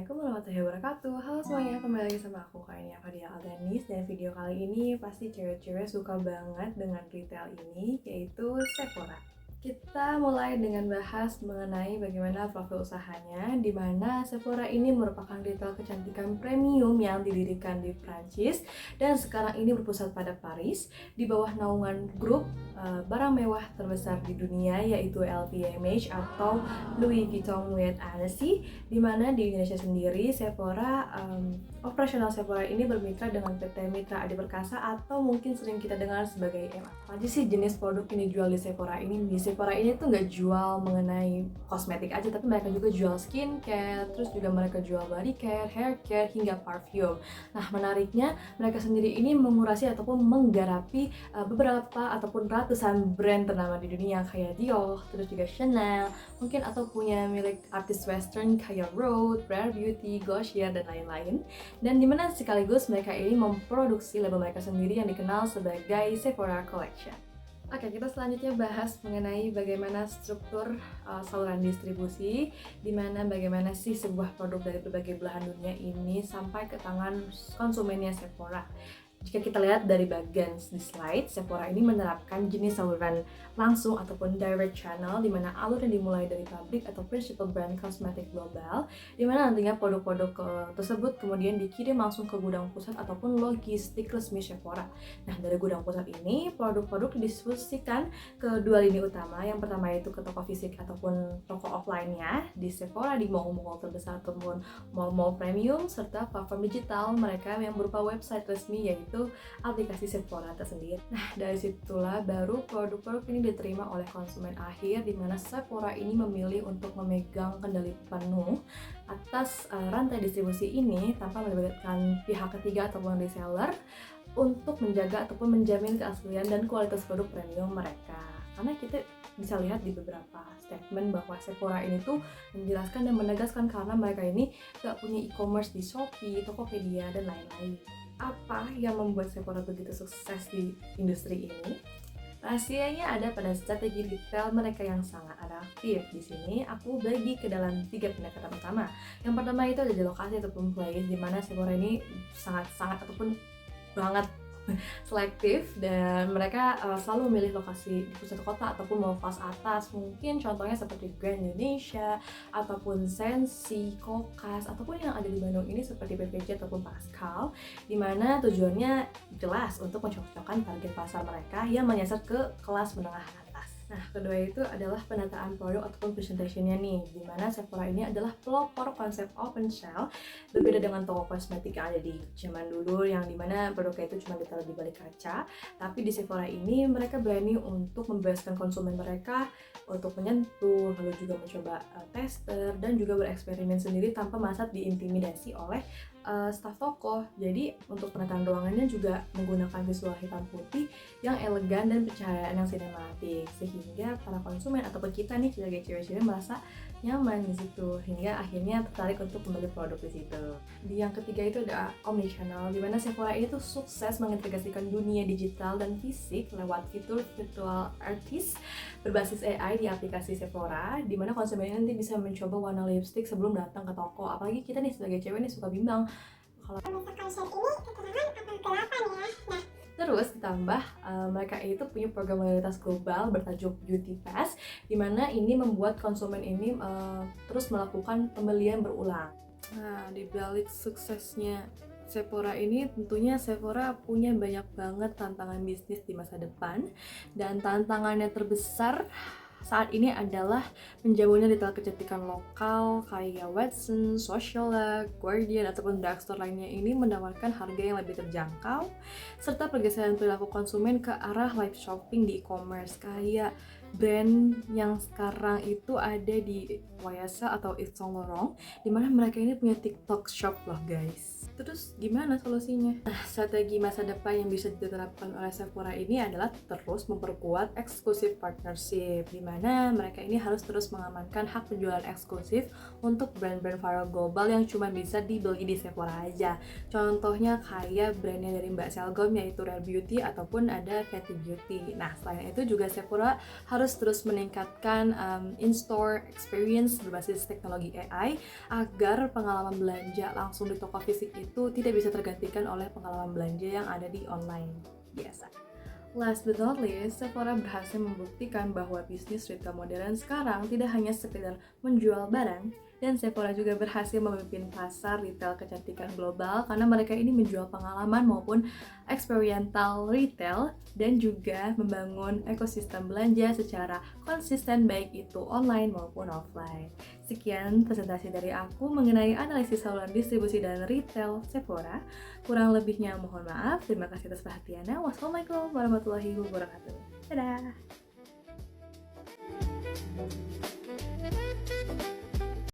Assalamualaikum warahmatullahi wabarakatuh. Halo semuanya, kembali lagi sama aku kali ini aku Dia Aldanis. Dan video kali ini pasti cewek-cewek suka banget dengan retail ini, yaitu Sephora. Kita mulai dengan bahas mengenai bagaimana profil usahanya, di mana Sephora ini merupakan retail kecantikan premium yang didirikan di Prancis dan sekarang ini berpusat pada Paris di bawah naungan grup barang mewah terbesar di dunia, yaitu LVMH atau Louis Vuitton Moet Hennessy, di mana di Indonesia sendiri Sephora, operasional Sephora ini bermitra dengan PT Mitra Adi Perkasa atau mungkin sering kita dengar sebagai MA. Apa aja sih jenis produk yang dijual di Sephora ini? Di Sephora ini tuh nggak jual mengenai kosmetik aja, tapi mereka juga jual skincare, terus juga mereka jual body care, hair care, hingga parfum. Nah, menariknya mereka sendiri ini mengurasi ataupun menggarapi beberapa ataupun ratusan brand ternama di dunia kayak Dior, terus juga Chanel, mungkin atau punya milik artis western kayak Rode, Rare Beauty, Gaucher, dan lain-lain. Dan dimana sekaligus mereka ini memproduksi label mereka sendiri yang dikenal sebagai Sephora Collection. Oke, kita selanjutnya bahas mengenai bagaimana struktur saluran distribusi, dimana bagaimana sih sebuah produk dari berbagai belahan dunia ini sampai ke tangan konsumennya Sephora. Jika kita lihat dari bagian di slide, Sephora ini menerapkan jenis saluran langsung ataupun direct channel, di mana alur yang dimulai dari pabrik atau principal brand kosmetik global, di mana nantinya produk-produk tersebut kemudian dikirim langsung ke gudang pusat ataupun logistik resmi Sephora. Nah, dari gudang pusat ini, produk-produk didistribusikan ke dua lini utama. Yang pertama itu ke toko fisik ataupun toko offline-nya di Sephora, di mall-mall terbesar ataupun mall-mall premium, serta platform digital mereka yang berupa website resmi, yaitu aplikasi Sephora tersendiri. Nah, dari situlah baru produk-produk ini diterima oleh konsumen akhir, di mana Sephora ini memilih untuk memegang kendali penuh atas rantai distribusi ini tanpa melibatkan pihak ketiga ataupun reseller untuk menjaga ataupun menjamin keaslian dan kualitas produk premium mereka. Karena kita bisa lihat di beberapa statement bahwa Sephora ini tuh menjelaskan dan menegaskan karena mereka ini gak punya e-commerce di Shopee, Tokopedia, dan lain-lain. Apa yang membuat Sephora begitu sukses di industri ini? Rahasianya ada pada strategi retail mereka yang sangat adaptif. Di sini aku bagi ke dalam 3 pendekatan utama. Yang pertama itu ada di lokasi ataupun place, di mana Sephora ini sangat ataupun banget selektif, dan mereka selalu memilih lokasi di pusat kota ataupun mall kelas atas. Mungkin contohnya seperti Grand Indonesia ataupun Sensi, Kokas, ataupun yang ada di Bandung ini seperti PPJ ataupun Pascal, dimana tujuannya jelas untuk mencocokkan target pasar mereka yang menyasar ke kelas menengah atas. Nah, kedua itu adalah penataan produk ataupun presentationnya nih, dimana Sephora ini adalah pelopor konsep open shelf, berbeda dengan toko kosmetik yang ada di zaman dulu yang dimana produknya itu cuma ditaruh di balik kaca. Tapi di Sephora ini mereka berani untuk membebaskan konsumen mereka untuk menyentuh, lalu juga mencoba tester dan juga bereksperimen sendiri tanpa merasa diintimidasi oleh staf toko. Jadi untuk penataan ruangannya juga menggunakan visual hitam putih yang elegan dan pencahayaan yang sinematik, sehingga para konsumen ataupun kita nih sebagai cewek-cewek merasa nyaman di situ, hingga akhirnya tertarik untuk membeli produk di situ. Di yang ketiga itu ada omnichannel, di mana Sephora ini tuh sukses mengintegrasikan dunia digital dan fisik lewat fitur virtual artist berbasis AI di aplikasi Sephora, di mana konsumen nanti bisa mencoba warna lipstick sebelum datang ke toko. Apalagi kita nih sebagai cewek nih suka bimbang kalau misalkan shade ini keterangan apa kegelapan ya. Nah, terus ditambah mereka itu punya program loyalitas global bertajuk Beauty Pass, di mana ini membuat konsumen ini terus melakukan pembelian berulang. Nah, di balik suksesnya Sephora ini tentunya Sephora punya banyak banget tantangan bisnis di masa depan, dan tantangannya terbesar saat ini adalah menjamunya retail kecantikan lokal kayak Watsons, Socialite, Guardian, ataupun drugstore lainnya ini menawarkan harga yang lebih terjangkau, serta pergeseran perilaku konsumen ke arah live shopping di e-commerce kayak brand yang sekarang itu ada di YSL atau Yves Saint Laurent, dimana mereka ini punya TikTok shop loh guys. Terus gimana solusinya? Nah, strategi masa depan yang bisa diterapkan oleh Sephora ini adalah terus memperkuat eksklusif partnership, di mana mereka ini harus terus mengamankan hak penjualan eksklusif untuk brand-brand viral global yang cuma bisa dibeli di Sephora aja. Contohnya kayak brandnya dari Mbak Selgom, yaitu Rare Beauty ataupun ada Fenty Beauty. Nah, selain itu juga Sephora harus terus meningkatkan in-store experience berbasis teknologi AI agar pengalaman belanja langsung di toko fisik itu tidak bisa tergantikan oleh pengalaman belanja yang ada di online biasa. Last but not least, Sephora berhasil membuktikan bahwa bisnis retail modern sekarang tidak hanya sekedar menjual barang, dan Sephora juga berhasil memimpin pasar retail kecantikan global karena mereka ini menjual pengalaman maupun experiential retail dan juga membangun ekosistem belanja secara konsisten baik itu online maupun offline. Sekian presentasi dari aku mengenai analisis saluran distribusi dan retail Sephora. Kurang lebihnya mohon maaf. Terima kasih atas perhatiannya. Wassalamualaikum warahmatullahi wabarakatuh. Dadah!